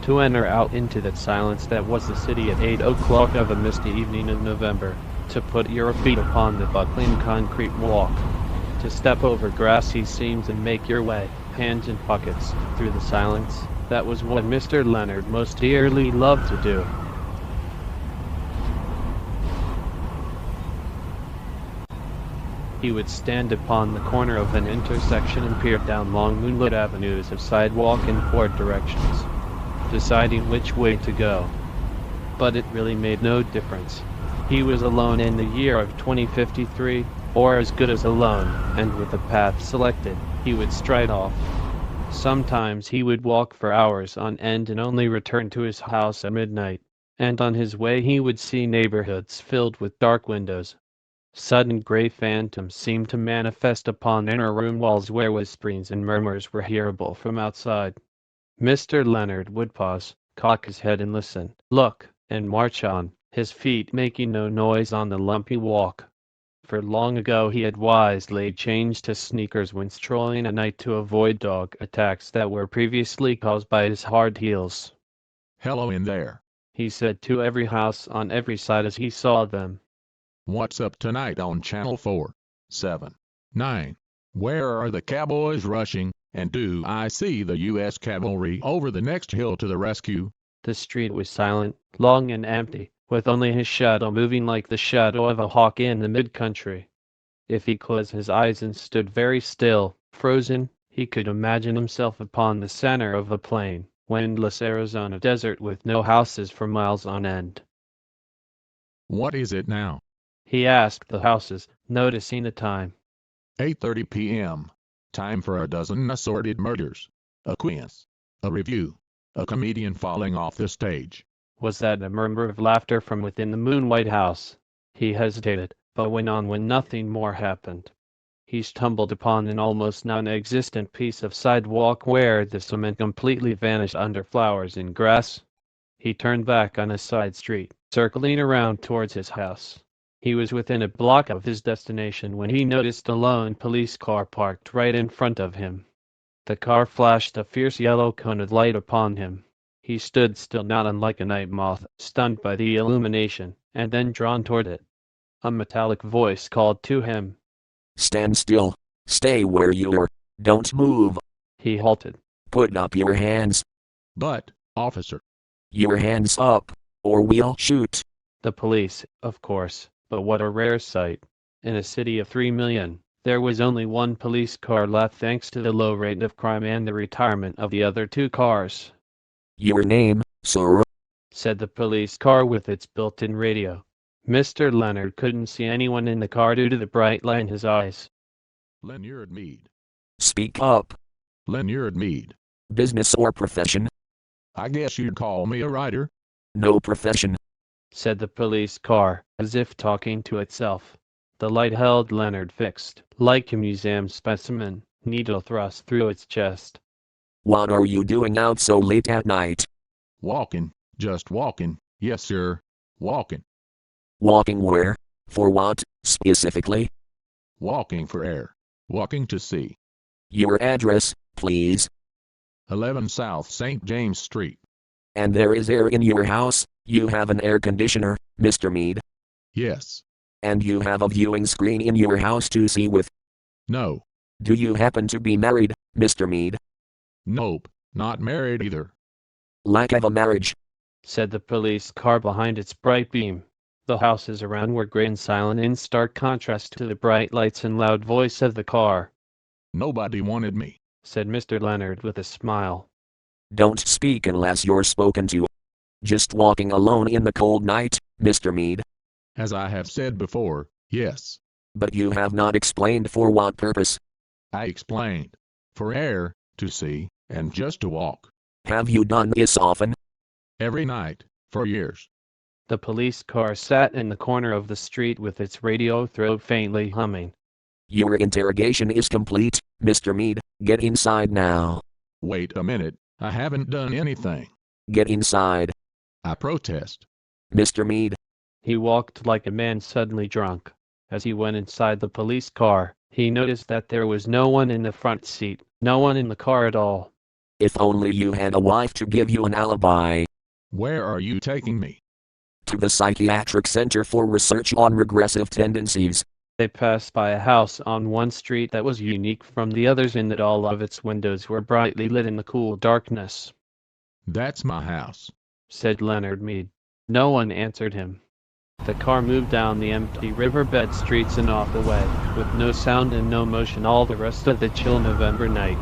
to enter out into that silence that was the city at 8 o'clock of a misty evening in November, to put your feet upon the buckling concrete walk, to step over grassy seams and make your way, hands in pockets, through the silence. That was what Mr. Leonard most dearly loved to do. He would stand upon the corner of an intersection and peer down long moonlit avenues of sidewalk in 4 directions, deciding which way to go. But it really made no difference. He was alone in the year of 2053, or as good as alone, and with the path selected, he would stride off. Sometimes he would walk for hours on end and only return to his house at midnight, and on his way he would see neighborhoods filled with dark windows. Sudden gray phantoms seemed to manifest upon inner room walls where whisperings and murmurs were hearable from outside. Mr. Leonard would pause, cock his head and listen, look, and march on, his feet making no noise on the lumpy walk. For long ago he had wisely changed his sneakers when strolling at night to avoid dog attacks that were previously caused by his hard heels. "Hello in there," he said to every house on every side as he saw them. "What's up tonight on Channel 4, 7, 9? Where are the cowboys rushing, and do I see the U.S. cavalry over the next hill to the rescue?" The street was silent, long and empty, with only his shadow moving like the shadow of a hawk in the mid-country. If he closed his eyes and stood very still, frozen, he could imagine himself upon the center of a plain, windless Arizona desert with no houses for miles on end. "What is it now?" he asked the houses, noticing the time. 8:30 p.m. Time for a dozen assorted murders, a quiz, a review, a comedian falling off the stage. Was that a murmur of laughter from within the moon-white house? He hesitated, but went on when nothing more happened. He stumbled upon an almost non-existent piece of sidewalk where the cement completely vanished under flowers and grass. He turned back on a side street, circling around towards his house. He was within a block of his destination when he noticed a lone police car parked right in front of him. The car flashed a fierce yellow cone of light upon him. He stood still, not unlike a night moth, stunned by the illumination, and then drawn toward it. A metallic voice called to him. "Stand still. Stay where you are. Don't move." He halted. "Put up your hands." "But, officer." "Your hands up, or we'll shoot." The police, of course, but what a rare sight. In a city of 3 million, there was only one police car left thanks to the low rate of crime and the retirement of the other 2 cars. "Your name, sir?" said the police car with its built-in radio. Mr. Leonard couldn't see anyone in the car due to the bright light in his eyes. "Leonard Mead." "Speak up." "Leonard Mead." "Business or profession?" "I guess you'd call me a writer." "No profession," said the police car, as if talking to itself. The light held Leonard fixed, like a museum specimen, needle thrust through its chest. "What are you doing out so late at night?" "Walking, just walking, yes sir, walking." "Walking where? For what, specifically?" "Walking for air, walking to sea." "Your address, please." 11 South St. James Street. "And there is air in your house? You have an air conditioner, Mr. Mead?" "Yes." "And you have a viewing screen in your house to see with?" "No." "Do you happen to be married, Mr. Mead?" "Nope, not married either." "Lack of a marriage," said the police car behind its bright beam. The houses around were gray and silent in stark contrast to the bright lights and loud voice of the car. "Nobody wanted me," said Mr. Leonard with a smile. "Don't speak unless you're spoken to. Just walking alone in the cold night, Mr. Mead?" "As I have said before, yes." "But you have not explained for what purpose." "I explained. For air, to see, and just to walk." "Have you done this often?" "Every night, for years." The police car sat in the corner of the street with its radio throat faintly humming. "Your interrogation is complete, Mr. Mead. Get inside now." "Wait a minute, I haven't done anything." "Get inside." "I protest." "Mr. Mead." He walked like a man suddenly drunk. As he went inside the police car, he noticed that there was no one in the front seat, no one in the car at all. If only you had a wife to give you an alibi. Where are you taking me? To the Psychiatric Center for Research on Regressive Tendencies. They passed by a house on one street that was unique from the others in that all of its windows were brightly lit in the cool darkness. That's my house. Said Leonard Mead. No one answered him. The car moved down the empty riverbed streets and off the way, with no sound and no motion all the rest of the chill November night.